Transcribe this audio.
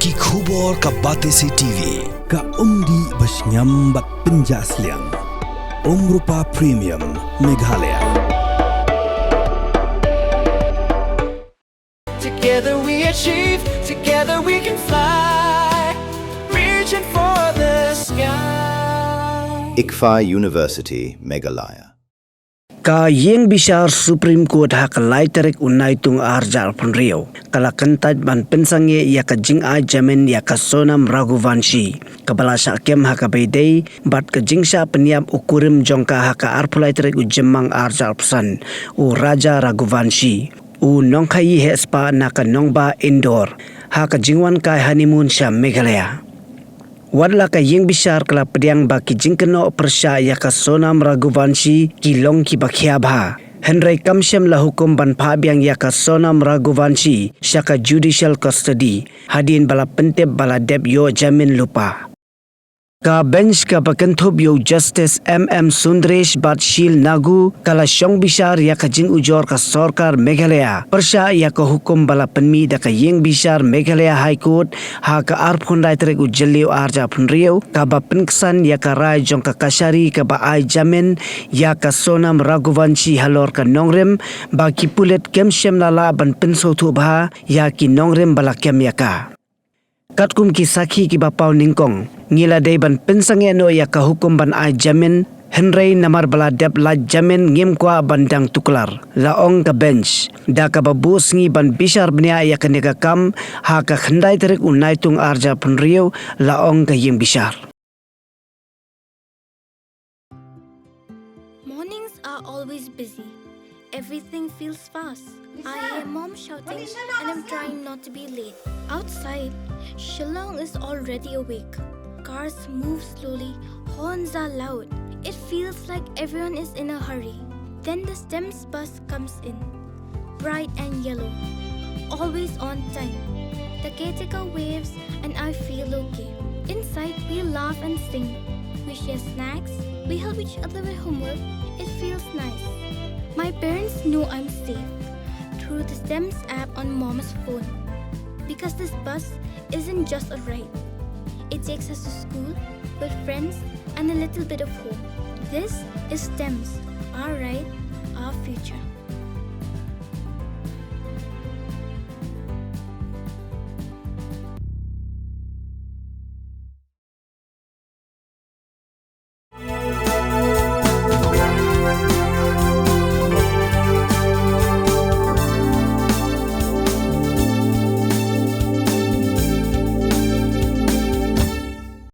Ki khubor ka bate se TV. Ka umdi basnyam bak penjaslian. Rupa Premium Meghalaya. Together we achieve, together we can fly, reaching for the sky. ICFA University, Meghalaya. Ka yeng bisar Supreme Court hak laiterik unaitung arjar penrio. Kala Kyntait ban Pynsangeh ya ka Jingïoh Jamin ya ka Sonam Raghuvanshi. Kabala syakem haka beidei bat ka jingsha peniap ukurim jongka haka arpulaiterik ujemang arjar pesan u Raja Raghuvanshi. U nongkai hespa naka nongba indoor haka jingwan kai honeymoon sya Meghalaya. Wadla ka yeng bisar kala pediang baki jingkeno persya ya ka Sonam Raghuvanshi kilong ki bakhiabha. Henry kamsyam la hukum ban pabiang ya ka Sonam Raghuvanshi syaka judicial custody. Hadin bala pentep bala deb yo Jamin lupa. Ka bench ka bakenthup yo Justice MM Sundaresh bat shil nagu kala syong bisar ya ka jing ujor ka Sarkar Meghalaya persya ya ka hukum bala penmi da ka yeng bisar Meghalaya High Court ha ka arphun raitrek ujeliu arja phunriu ka ba penksan ya ka rai jong ka kasari ka ba ai Jamin ya ka Sonam Raghuvanshi halor ka nongrem ba ki pulet kemshem lala ban penso thu bha ya ki nongrem bala kem ya ka. Katkum ki sakhi ki bapau ningkong ngila dei ban Pynsangeh no ya ka hukum ban ai Jamin Henry namar bala dep la Jamin ngim kwa bandang tuklar la ong ka bench da ka babus ngi ban bisar bnia ya ka nega kam ha ka khandai terik unaitung arja punriu la ong ka yeng bisar. Mornings are always busy. Everything feels fast. I hear mom shouting and I'm trying not to be late. Outside, Shillong is already awake. Cars move slowly, horns are loud. It feels like everyone is in a hurry. Then the STEMS bus comes in, bright and yellow, always on time. The caretaker waves and I feel okay. Inside, we laugh and sing. We share snacks, we help each other with homework. It feels nice. My parents know I'm safe through the STEMS app on mom's phone. Because this bus isn't just a ride. It takes us to school with friends and a little bit of hope. This is STEMS, our ride, our future.